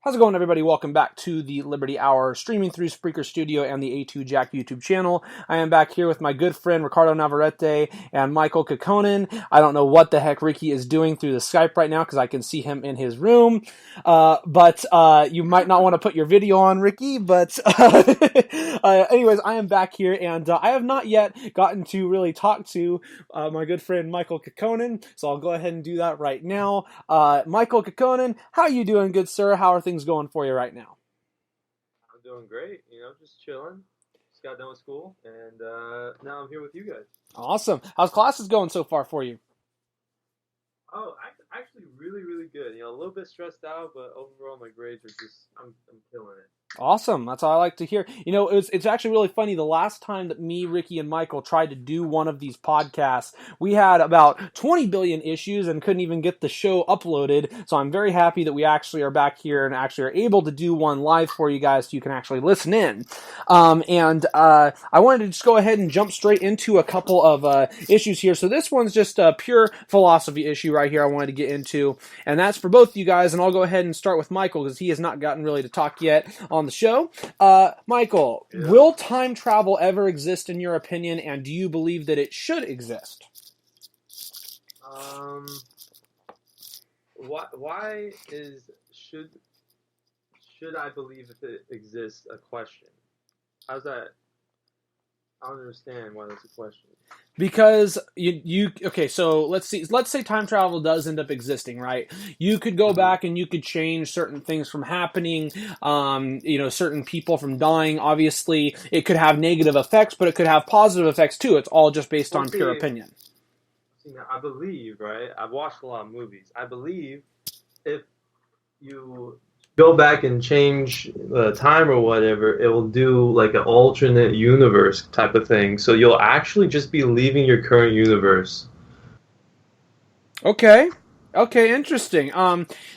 How's it going, everybody? Welcome back to the Liberty Hour, streaming through Spreaker Studio and the A2 Jack YouTube channel. I am back here with my good friend Ricardo Navarrete and Michael Kekkonen. I don't know what the heck Ricky is doing through the Skype right now because I can see him in his room. But you might not want to put your video on, Ricky. But anyways, I am back here, and I have not yet gotten to really talk to my good friend Michael Kekkonen. So I'll go ahead and do that right now. Michael Kekkonen, how are you doing, good sir? How are things going for you right now? I'm doing great, just chilling. Just got done with school, and now I'm here with you guys. Awesome. How's classes going so far for you? Oh, actually really, really good. A little bit stressed out, but overall my grades are I'm killing it. Awesome. That's all I like to hear. It's actually really funny. The last time that me, Ricky, and Michael tried to do one of these podcasts, we had about 20 billion issues and couldn't even get the show uploaded. So I'm very happy that we actually are back here and actually are able to do one live for you guys so you can actually listen in. I wanted to just go ahead and jump straight into a couple of issues here. So this one's just a pure philosophy issue right here I wanted to get into. And that's for both you guys. And I'll go ahead and start with Michael because he has not gotten really to talk yet on the show. Michael, will time travel ever exist in your opinion, and do you believe that it should exist? Why should I believe if it exists a question? How's that? I don't understand why that's a question. Because okay, so let's say time travel does end up existing, right? You could go back and you could change certain things from happening, certain people from dying. Obviously, it could have negative effects, but it could have positive effects too. It's all just based on pure opinion. Now, I believe, right? I've watched a lot of movies. I believe if you go back and change the time or whatever, it will do like an alternate universe type of thing. So you'll actually just be leaving your current universe. Okay, interesting.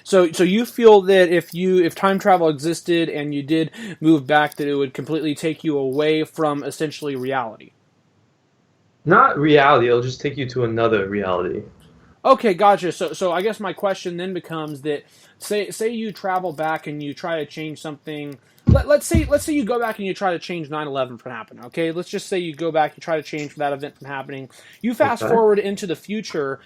So you feel that if time travel existed and you did move back, that it would completely take you away from essentially reality? Not reality. It'll just take you to another reality. Okay, gotcha. So I guess my question then becomes that say you travel back and you try to change something. Let's say you go back and you try to change 9/11 from happening. Okay, let's just say you go back, you try to change that event from happening. You fast forward into the future.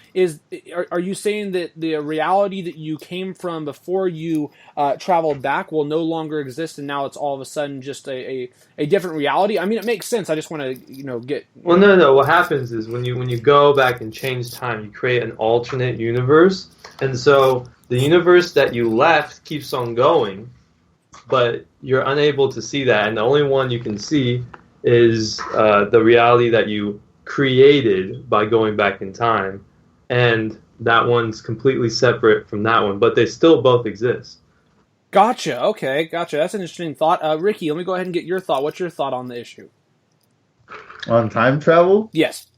Are you saying that the reality that you came from before you traveled back will no longer exist, and now it's all of a sudden just a different reality? I mean, it makes sense. I just want to get. Well, no. What happens is when you go back and change time, you create an alternate universe, and so the universe that you left keeps on going, but you're unable to see that, and the only one you can see is the reality that you created by going back in time, and that one's completely separate from that one, but they still both exist. Gotcha. Okay, gotcha. That's an interesting thought. Ricky, let me go ahead and get your thought. What's your thought on the issue? On time travel? Yes.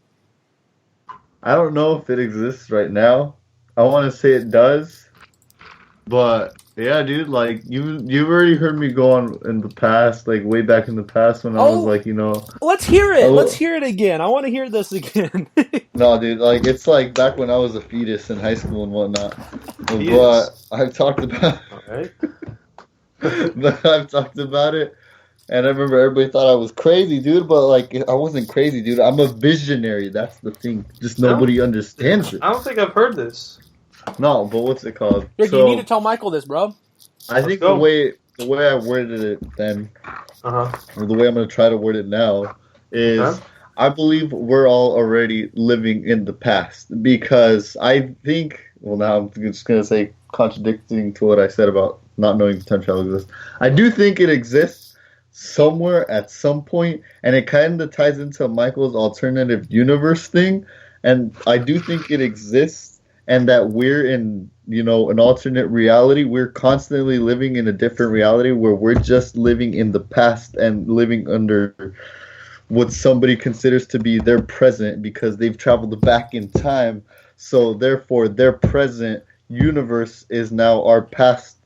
I don't know if it exists right now. I want to say it does. But yeah, dude, like you've already heard me go on in the past, like way back in the past when I was like, Let's hear it. Let's hear it again. I want to hear this again. No, dude, like it's like back when I was a fetus in high school and whatnot. Fetus. But I've talked about Alright. but I've talked about it, and I remember everybody thought I was crazy, dude, but like I wasn't crazy, dude. I'm a visionary. That's the thing. Just nobody understands it. I don't think I've heard this. No, but what's it called? Rick, you need to tell Michael this, bro. I think the way I worded it then, or the way I'm going to try to word it now, is I believe we're all already living in the past. Because I think, well, now I'm just going to say, contradicting to what I said about not knowing time travel exists. I do think it exists somewhere at some point, and it kind of ties into Michael's alternative universe thing. And I do think it exists. And that we're in, an alternate reality. We're constantly living in a different reality where we're just living in the past and living under what somebody considers to be their present because they've traveled back in time. So therefore, their present universe is now our past.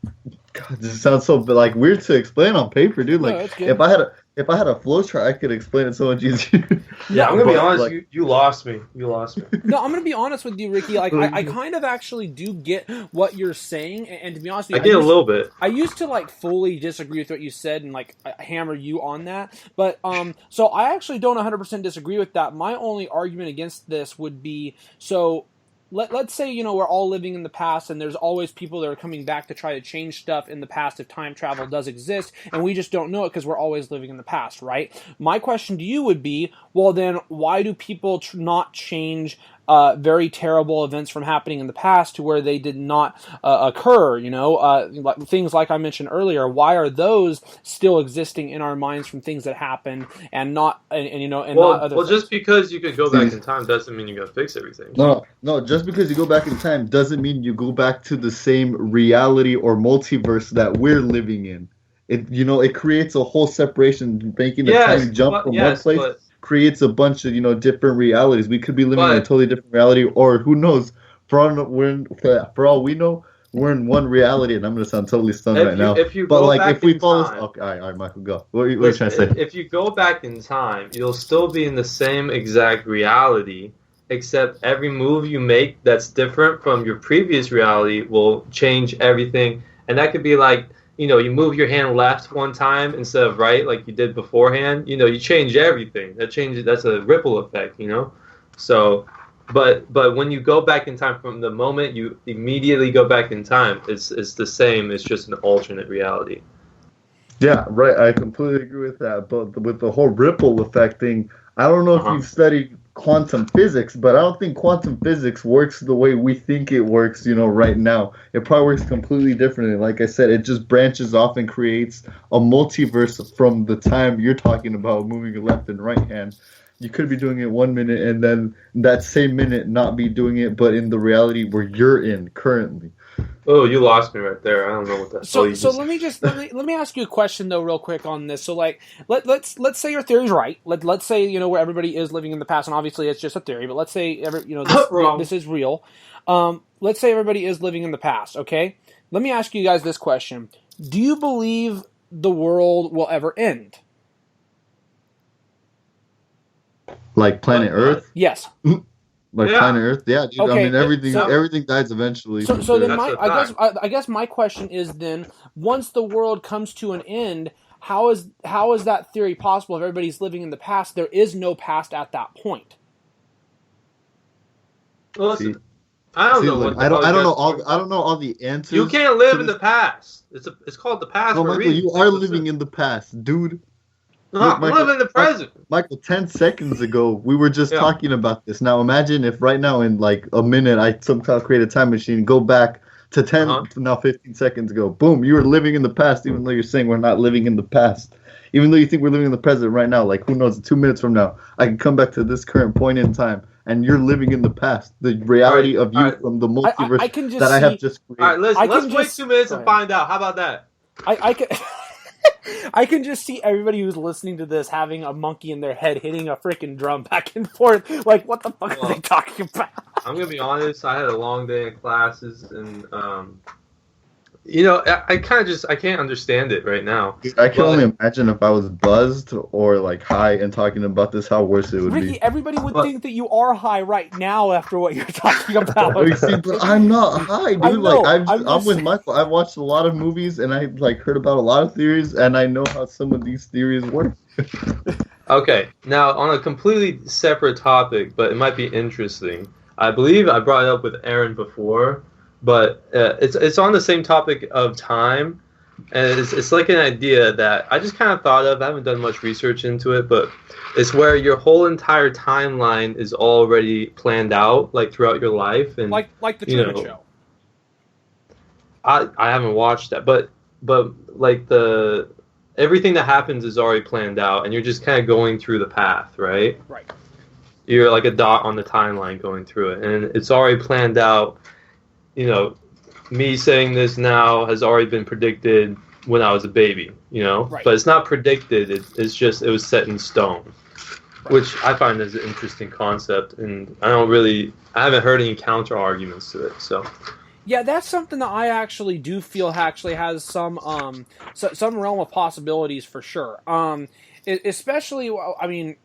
God, this sounds so weird to explain on paper, dude. Like if I if I had a flowchart, I could explain it so much easier. Yeah, I'm gonna be honest. Like, You lost me. You lost me. No, I'm gonna be honest with you, Ricky. Like, I kind of actually do get what you're saying, and to be honest with you, I get a little bit. I used to like fully disagree with what you said and like hammer you on that, but so I actually don't 100% disagree with that. My only argument against this would be so. Let's say, we're all living in the past and there's always people that are coming back to try to change stuff in the past if time travel does exist, and we just don't know it because we're always living in the past, right? My question to you would be, well then, why do people not change very terrible events from happening in the past to where they did not occur, things like I mentioned earlier? Why are those still existing in our minds from things that happened and not, not other things? Just because you could go back in time doesn't mean you gotta fix everything. No, just because you go back in time doesn't mean you go back to the same reality or multiverse that we're living in. It creates a whole separation, making the time jump from one place. Creates a bunch of different realities. We could be living in a totally different reality, or who knows? For all we know, we're in one reality, and I'm gonna sound totally stunned right now. If we follow, okay, all right, Michael, go. What are you trying to say? If you go back in time, you'll still be in the same exact reality, except every move you make that's different from your previous reality will change everything, and that could be like, you move your hand left one time instead of right like you did beforehand. You change everything. That's a ripple effect, So, but when you go back in time, from the moment you immediately go back in time, it's the same. It's just an alternate reality. Yeah, right. I completely agree with that. But with the whole ripple effect thing, I don't know if you've studied quantum physics, but I don't think quantum physics works the way we think it works, right now. It probably works completely differently. Like I said, it just branches off and creates a multiverse from the time you're talking about moving your left and right hand. You could be doing it 1 minute and then that same minute not be doing it, but in the reality where you're in currently. Oh, you lost me right there. I don't know what that. So let me ask you a question though, real quick on this. So like, let's say your theory's right. Let's say where everybody is living in the past, and obviously it's just a theory. But let's say this is real. Let's say everybody is living in the past. Okay, let me ask you guys this question: do you believe the world will ever end? Like planet Earth? Yes. Planet Earth, yeah, dude. Okay, I mean, everything dies eventually. So then, I guess my question is then: once the world comes to an end, how is that theory possible? If everybody's living in the past, there is no past at that point. Well, listen, I don't know. I don't know all the answers. You can't live in the past. It's called the past. No, Michael, you are living in the past, dude. No, I'm living in the present. Michael, 10 seconds ago, we were just talking about this. Now, imagine if right now, in like a minute, I somehow create a time machine, go back to 15 seconds ago. Boom, you were living in the past, even though you're saying we're not living in the past. Even though you think we're living in the present right now, like who knows, 2 minutes from now, I can come back to this current point in time, and you're living in the past. The reality of you from the multiverse I have just created. All right, let's wait 2 minutes and find out. How about that? I can... I can just see everybody who's listening to this having a monkey in their head hitting a freaking drum back and forth. Like, what the fuck are they talking about? I'm going to be honest. I had a long day in classes, and, I can't understand it right now. I can only imagine if I was buzzed or, like, high and talking about this, how worse it would be. Ricky, everybody would think that you are high right now after what you're talking about. See, but I'm not high, dude. I'm with Michael. I've watched a lot of movies, and I, heard about a lot of theories, and I know how some of these theories work. Okay, now, on a completely separate topic, but it might be interesting. I believe I brought it up with Aaron before, but it's on the same topic of time, and it's like an idea that I just kind of thought of. I haven't done much research into it, but it's where your whole entire timeline is already planned out, like throughout your life, and like the Truman Show. I haven't watched that, but like everything that happens is already planned out, and you're just kind of going through the path, right? Right. You're like a dot on the timeline going through it, and it's already planned out. Me saying this now has already been predicted when I was a baby, Right. But it's not predicted. It's just it was set in stone, right. Which I find is an interesting concept, and I haven't heard any counter arguments to it. So. Yeah, that's something that I actually do feel actually has some realm of possibilities for sure. especially, I mean,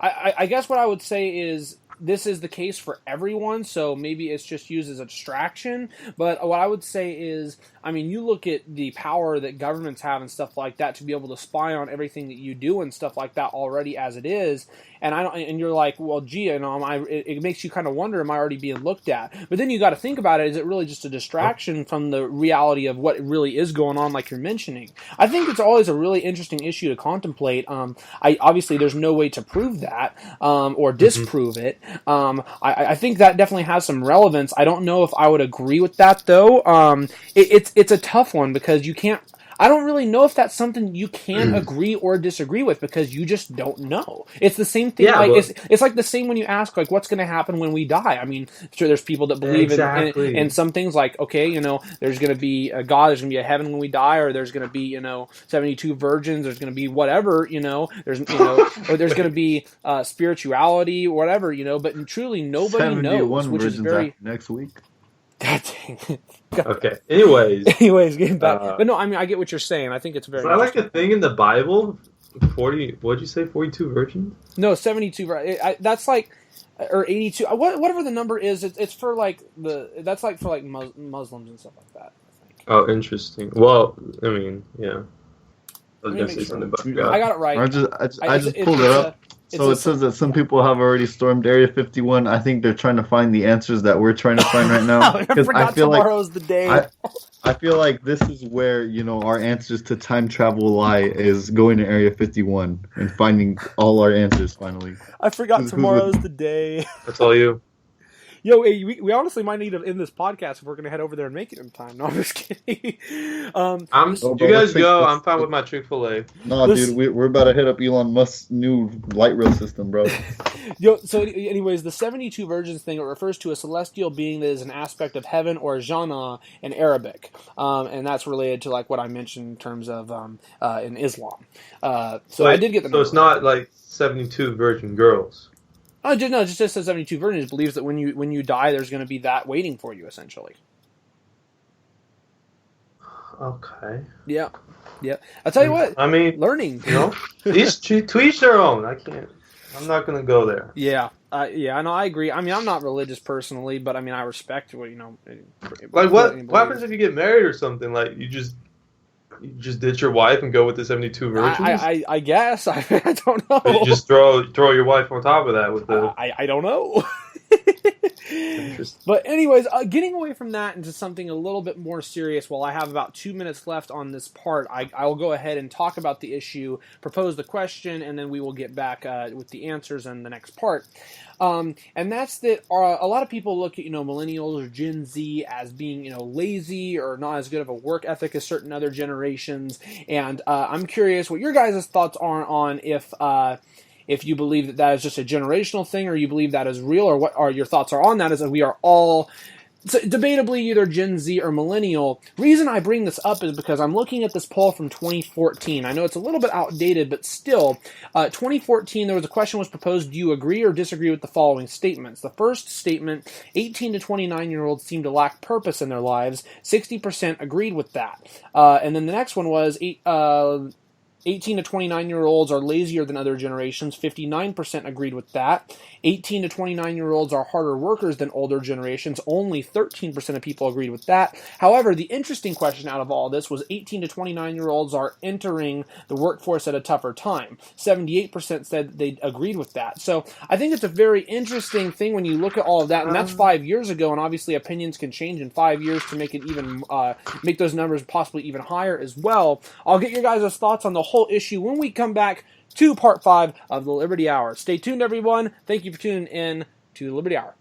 I guess what I would say is this is the case for everyone, so maybe it's just used as a distraction. But what I would say is, I mean, you look at the power that governments have and stuff like that to be able to spy on everything that you do and stuff like that already as it is. And you're like, well, gee, it makes you kind of wonder, am I already being looked at? But then you got to think about it. Is it really just a distraction from the reality of what really is going on, like you're mentioning? I think it's always a really interesting issue to contemplate. Obviously, there's no way to prove that or disprove it. I think that definitely has some relevance. I don't know if I would agree with that, though. It's a tough one because you can't. I don't really know if that's something you can agree or disagree with because you just don't know. It's the same thing. Yeah, it's like the same when you ask, like, what's going to happen when we die? I mean, sure, there's people that believe in some things like, okay, there's going to be a God, there's going to be a heaven when we die, or there's going to be, 72 virgins, there's going to be whatever, there's, or there's going to be spirituality or whatever, but truly nobody knows, which is very... next week. God dang it. Okay. Anyways, getting back. But no, I mean, I get what you're saying. I think it's very. Is that like a thing in the Bible? 40. What'd you say? 42 virgins? No, 72. That's like, or 82. Whatever the number is, it's for like that's like for like Muslims and stuff like that. I think. Oh, interesting. Well, I mean, yeah. I was gonna say something about God. I got it right. I just pulled it up. So it says that some people have already stormed Area 51. I think they're trying to find the answers that we're trying to find right now. Because I feel tomorrow's the day. I feel like this is where, our answers to time travel lie, is going to Area 51 and finding all our answers finally. I forgot tomorrow's the day. That's all you. Yo, hey, we honestly might need to end this podcast if we're going to head over there and make it in time. No, I'm just kidding. You guys go. I'm fine with my Chick-fil-A. No, dude, we're about to hit up Elon Musk's new light rail system, bro. Yo, so anyways, the 72 virgins thing, it refers to a celestial being that is an aspect of heaven or jannah in Arabic. And that's related to like what I mentioned in terms of in Islam. So I did get the number. So it's not like 72 virgin girls. No, it just says 72 virgins. Believes that when you die, there's going to be that waiting for you, essentially. Okay. Yeah. I'll tell you what. I mean, learning. To each their own. I'm not going to go there. Yeah. No, I agree. I mean, I'm not religious personally, but I mean, I respect what Like, what happens if you get married or something? Like, you just ditch your wife and go with the 72 virgins? I guess. I don't know. You just throw your wife on top of that with the... I don't know. But anyways, getting away from that into something a little bit more serious, while I have about 2 minutes left on this part, I will go ahead and talk about the issue, propose the question, and then we will get back with the answers in the next part. And that's that a lot of people look at, millennials or Gen Z as being, lazy or not as good of a work ethic as certain other generations. And I'm curious what your guys' thoughts are on if you believe that is just a generational thing, or you believe that is real, or what are your thoughts are on that, is that we are all debatably either Gen Z or millennial. Reason I bring this up is because I'm looking at this poll from 2014. I know it's a little bit outdated, but still, 2014, there was a question was proposed, do you agree or disagree with the following statements? The first statement, 18 to 29-year-olds seem to lack purpose in their lives. 60% agreed with that. And then the next one was 18 to 29-year-olds are lazier than other generations. 59% agreed with that. 18 to 29-year-olds are harder workers than older generations. Only 13% of people agreed with that. However, the interesting question out of all this was 18 to 29-year-olds are entering the workforce at a tougher time. 78% said they agreed with that. So I think it's a very interesting thing when you look at all of that, and that's 5 years ago, and obviously opinions can change in 5 years to make it even make those numbers possibly even higher as well. I'll get your guys' thoughts on the whole issue when we come back to part 5 of the Liberty Hour. Stay tuned, everyone. Thank you for tuning in to the Liberty Hour.